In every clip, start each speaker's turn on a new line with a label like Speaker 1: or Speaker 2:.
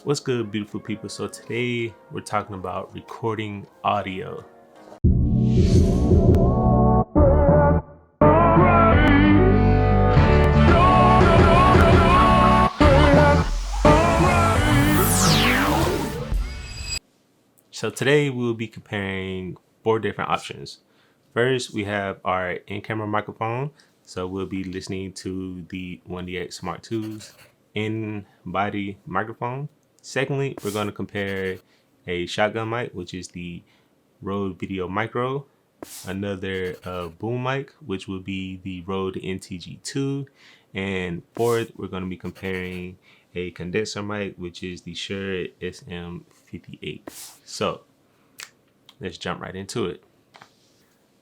Speaker 1: What's good, beautiful people? So today we're talking about recording audio. So today we'll be comparing 4 different options. First, we have our in-camera microphone. So we'll be listening to the 1DX Smart 2's in-body microphone. Secondly, we're going to compare a shotgun mic, which is the Rode Video Micro, another boom mic, which will be the Rode NTG2, and fourth, we're going to be comparing a condenser mic, which is the Shure SM58. So let's jump right into it.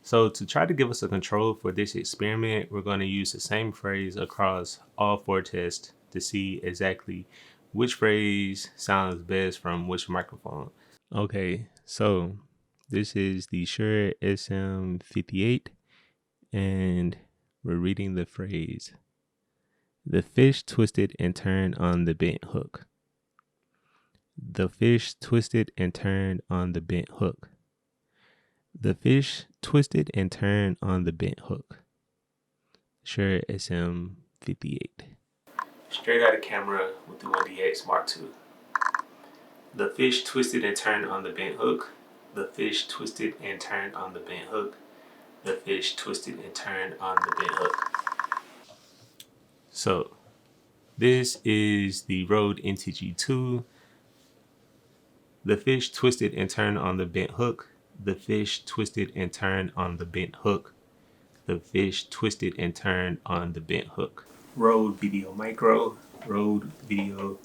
Speaker 1: So to try to give us a control for this experiment, we're going to use the same phrase across all 4 tests to see exactly which phrase sounds best from which microphone. Okay, so this is the Shure SM58, and we're reading the phrase, "The fish twisted and turned on the bent hook." The fish twisted and turned on the bent hook. The fish twisted and turned on the bent hook. Shure SM58. Straight out of camera with the 1DX Mark II. The fish twisted and turned on the bent hook. The fish twisted and turned on the bent hook. The fish twisted and turned on the bent hook. So this is the Rode NTG2. The fish twisted and turned on the bent hook. The fish twisted and turned on the bent hook. The fish twisted and turned on the bent hook. Rode Video Micro. Rode Video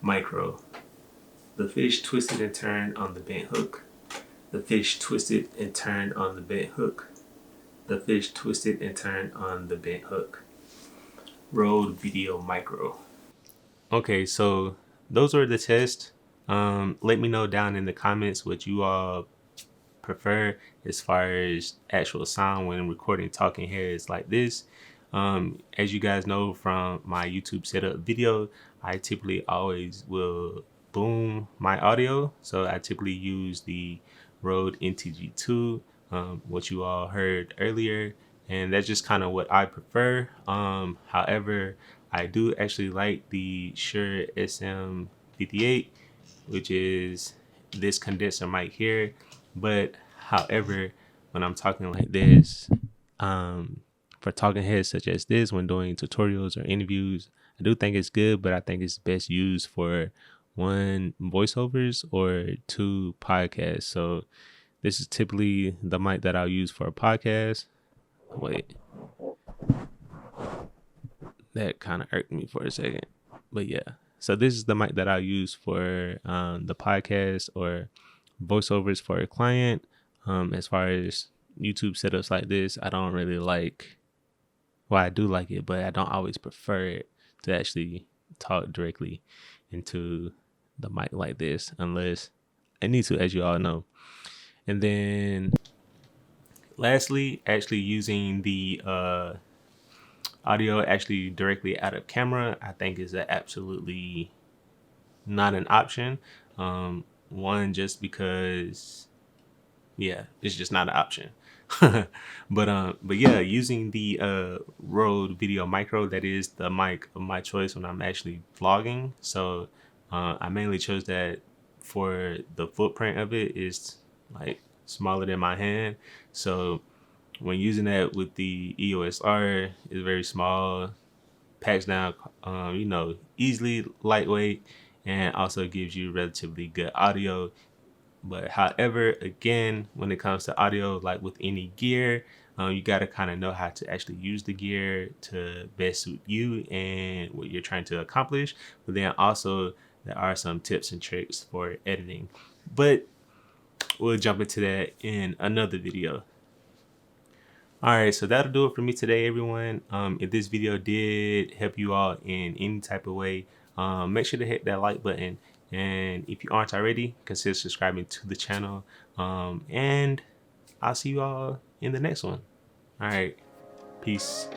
Speaker 1: Micro. The fish twisted and turned on the bent hook. The fish twisted and turned on the bent hook. The fish twisted and turned on the bent hook. Rode Video Micro. Okay, so those were the tests. Let me know down in the comments what you all prefer as far as actual sound when recording talking heads like this. As you guys know from my YouTube setup video, I typically always will boom my audio. So I typically use the Rode NTG2, what you all heard earlier, and that's just kind of what I prefer. However, I do actually like the Shure SM58, which is this condenser mic here. But however, when I'm talking like this, for talking heads such as this, when doing tutorials or interviews, I do think it's good, but I think it's best used for 1, voiceovers, or 2, podcasts. So this is typically the mic that I'll use for a podcast. Wait, that kind of irked me for a second, but yeah. So this is the mic that I'll use for the podcast or voiceovers for a client. As far as YouTube setups like this, I don't really like, well, I do like it, but I don't always prefer it to actually talk directly into the mic like this, unless I need to, as you all know. And then lastly, actually using the audio actually directly out of camera, I think is absolutely not an option. One, just because, yeah, it's just not an option. but yeah, using the Rode Video Micro, that is the mic of my choice when I'm actually vlogging. So I mainly chose that for the footprint of it is like smaller than my hand. So when using that with the EOS R, it's very small, packs down, easily, lightweight, and also gives you relatively good audio. But however, again, when it comes to audio, like with any gear, you got to kind of know how to actually use the gear to best suit you and what you're trying to accomplish. But then also there are some tips and tricks for editing, but we'll jump into that in another video. All right, so that'll do it for me today, everyone. If this video did help you all in any type of way, make sure to hit that like button. And if you aren't already, consider subscribing to the channel. And I'll see you all in the next one. All right, peace.